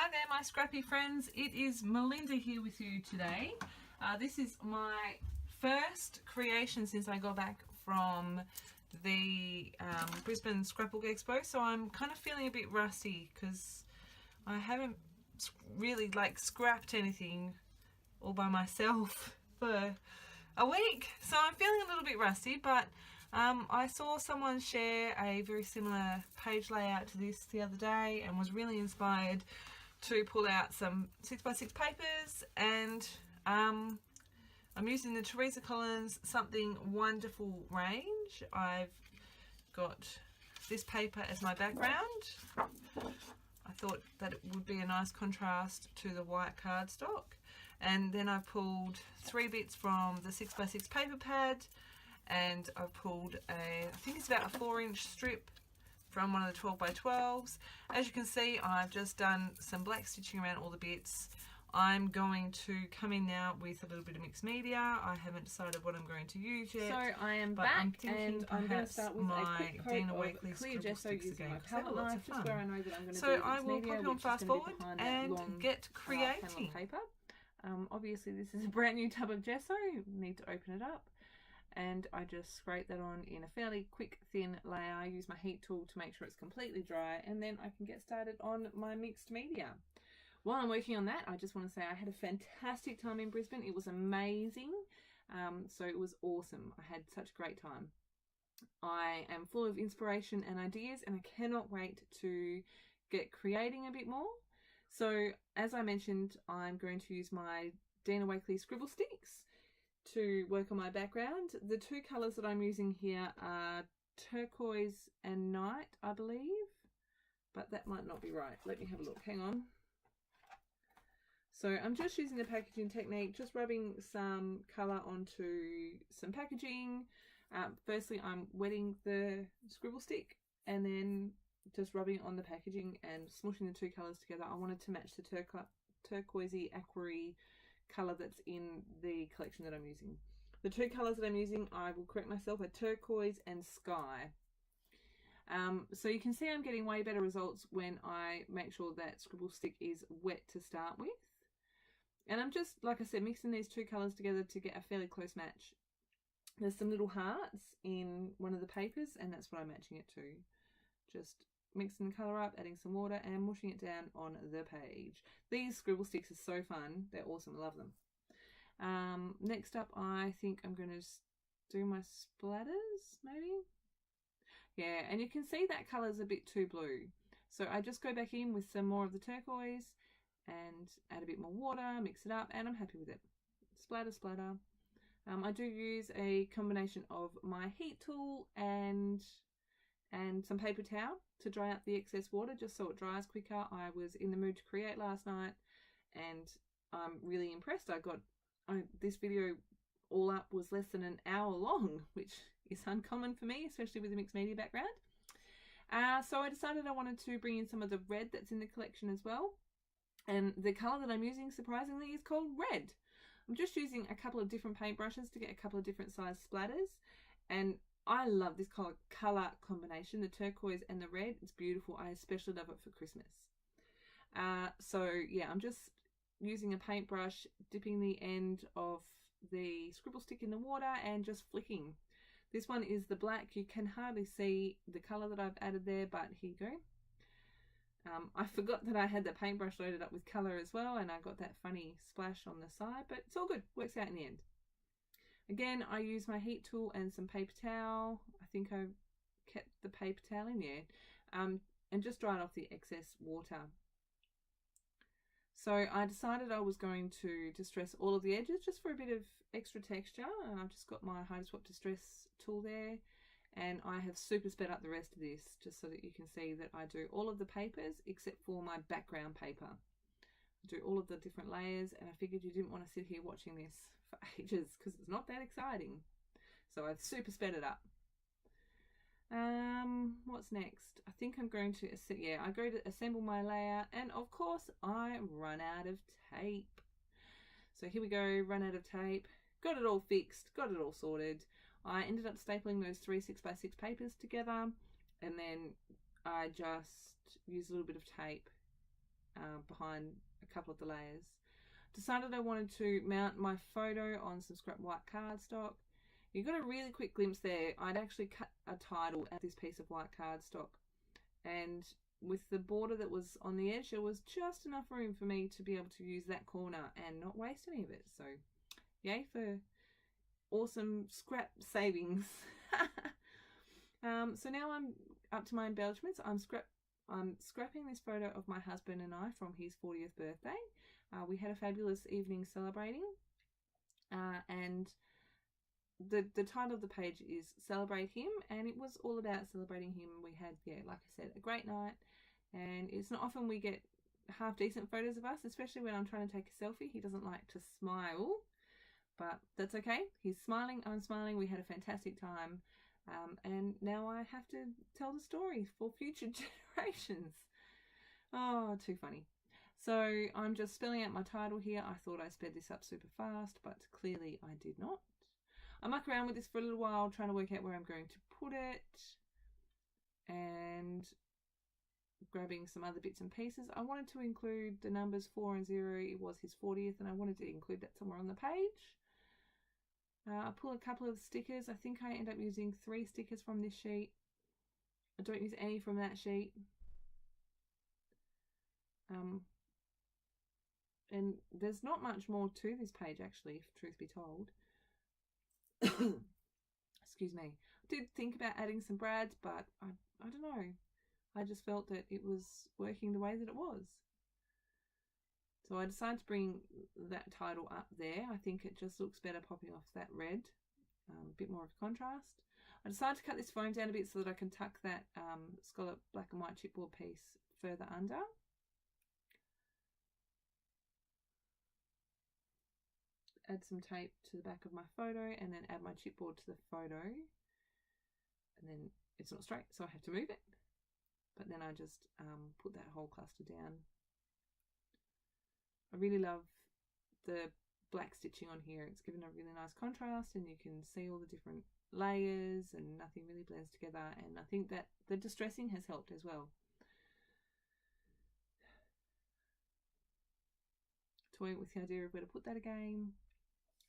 Hi there, my scrappy friends. It is Melinda here with you today. This is my first creation since I got back from the Brisbane Scrapbook Expo, so I'm kind of feeling a bit rusty because I haven't really scrapped anything all by myself for a week, so I'm feeling a little bit rusty, but I saw someone share a very similar page layout to this the other day and was really inspired to pull out some 6x6 papers, and I'm using the Teresa Collins Something Wonderful range. I've got this paper as my background. I thought that it would be a nice contrast to the white cardstock, and then I've pulled 3 bits from the 6x6 paper pad, and I've pulled I think it's about a 4-inch strip from one of the 12x12s. As you can see, I've just done some black stitching around all the bits. I'm going to come in now with a little bit of mixed media. I haven't decided what I'm going to use yet. So I am back, and I'm going to start with a quick coat of clear gesso using my palette knife, just where I know that I'm going to do I will pop you on fast forward and get creating. Paper. Obviously this is a brand new tub of gesso. You need to open it up, and I just scrape that on in a fairly quick thin layer. I use my heat tool to make sure it's completely dry, and then I can get started on my mixed media. While I'm working on that, I just want to say I had a fantastic time in Brisbane. It was amazing. So it was awesome. I had such a great time. I am full of inspiration and ideas, and I cannot wait to get creating a bit more. So as I mentioned, I'm going to use my Dina Wakley scribble sticks to work on my background. The 2 colours that I'm using here are turquoise and night, I believe, but that might not be right. Let me have a look. Hang on. So I'm just using the packaging technique, just rubbing some colour onto some packaging. Firstly, I'm wetting the scribble stick and then just rubbing it on the packaging and smushing the 2 colours together. I wanted to match the turquoisey aquary colour that's in the collection that I'm using. The 2 colours that I'm using, I will correct myself, are turquoise and sky. So you can see I'm getting way better results when I make sure that scribble stick is wet to start with. And I'm just, like I said, mixing these 2 colours together to get a fairly close match. There's some little hearts in one of the papers, and that's what I'm matching it to. Just mixing the colour up, adding some water, and mushing it down on the page. These scribble sticks are so fun. They're awesome. I love them. Next up, I think I'm going to do my splatters, maybe? Yeah, and you can see that colour's a bit too blue. So I just go back in with some more of the turquoise and add a bit more water, mix it up, and I'm happy with it. Splatter, splatter. I do use a combination of my heat tool and some paper towel to dry out the excess water, just so it dries quicker. I was in the mood to create last night, and I'm really impressed. This video all up was less than an hour long, which is uncommon for me, especially with a mixed media background. So I decided I wanted to bring in some of the red that's in the collection as well. And the colour that I'm using, surprisingly, is called red. I'm just using a couple of different paintbrushes to get a couple of different size splatters. And I love this colour combination, the turquoise and the red. It's beautiful. I especially love it for Christmas. So yeah, I'm just using a paintbrush, dipping the end of the scribble stick in the water and just flicking. This one is the black. You can hardly see the colour that I've added there, but here you go. I forgot that I had the paintbrush loaded up with colour as well, and I got that funny splash on the side, but it's all good. Works out in the end. Again, I use my heat tool and some paper towel. I think I kept the paper towel in there. And just dried off the excess water. So I decided I was going to distress all of the edges just for a bit of extra texture, and I've just got my Hydro Swap Distress tool there. And I have super sped up the rest of this just so that you can see that I do all of the papers except for my background paper. I do all of the different layers, and I figured you didn't want to sit here watching this for ages because it's not that exciting. So I've super sped it up. What's next? I think I'm going to, I go to assemble my layer, and of course I run out of tape. So here we go, run out of tape. Got it all fixed, got it all sorted. I ended up stapling those 3 6x6 papers together, and then I just used a little bit of tape behind a couple of the layers. Decided I wanted to mount my photo on some scrap white cardstock. You got a really quick glimpse there. I'd actually cut a title at this piece of white cardstock, and with the border that was on the edge, there was just enough room for me to be able to use that corner and not waste any of it. So yay for awesome scrap savings. So now I'm up to my embellishments. I'm scrapping this photo of my husband and I from his 40th birthday. We had a fabulous evening celebrating, and the title of the page is Celebrate Him, and it was all about celebrating him. We had, like I said, a great night, and it's not often we get half decent photos of us, especially when I'm trying to take a selfie. He doesn't like to smile, but that's okay. He's smiling, I'm smiling. We had a fantastic time, and now I have to tell the story for future generations. Oh, too funny. So I'm just spelling out my title here. I thought I sped this up super fast, but clearly I did not. I muck around with this for a little while, trying to work out where I'm going to put it, and grabbing some other bits and pieces. I wanted to include the numbers 4 and 0. It was his 40th, and I wanted to include that somewhere on the page. I pull a couple of stickers. I think I end up using 3 stickers from this sheet. I don't use any from that sheet. And there's not much more to this page, actually, if truth be told. Excuse me. I did think about adding some brads, but I don't know. I just felt that it was working the way that it was. So I decided to bring that title up there. I think it just looks better popping off that red. A bit more of a contrast. I decided to cut this foam down a bit so that I can tuck that scallop black and white chipboard piece further under. Add some tape to the back of my photo, and then add my chipboard to the photo, and then it's not straight, so I have to move it. But then I just put that whole cluster down. I really love the black stitching on here. It's given a really nice contrast, and you can see all the different layers, and nothing really blends together, and I think that the distressing has helped as well. Toying with the idea of where to put that again.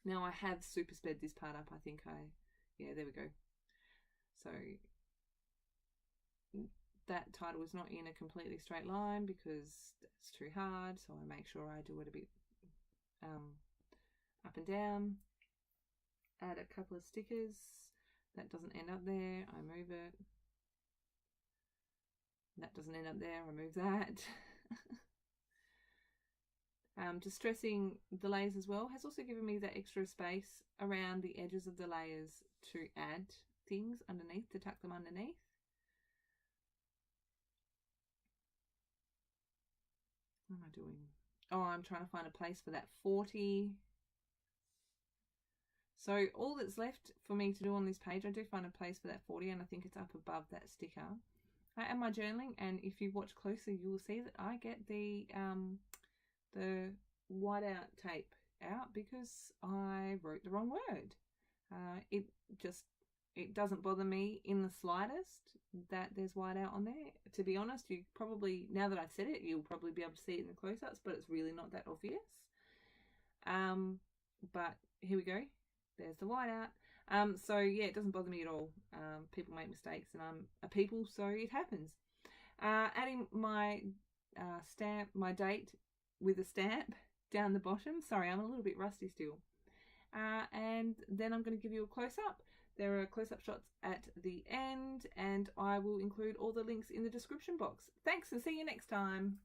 Now I have super sped this part up. I think yeah, there we go. So that title is not in a completely straight line because that's too hard. So I make sure I do it a bit up and down. Add a couple of stickers. That doesn't end up there. I move it. That doesn't end up there. I move that. Distressing the layers as well has also given me that extra space around the edges of the layers to add things underneath, to tuck them underneath. What am I doing? Oh, I'm trying to find a place for that 40. So all that's left for me to do on this page, I do find a place for that 40, and I think it's up above that sticker. I add my journaling, and if you watch closely, you will see that I get the whiteout tape out because I wrote the wrong word. It doesn't bother me in the slightest that there's whiteout on there. To be honest, you probably, now that I've said it, you'll probably be able to see it in the close-ups, but it's really not that obvious. But here we go. There's the whiteout. So yeah, it doesn't bother me at all. People make mistakes, and I'm a people, so it happens. Adding my stamp, my date with a stamp down the bottom. Sorry, I'm a little bit rusty still. And then I'm going to give you a close-up. There are close-up shots at the end, and I will include all the links in the description box. Thanks, and see you next time.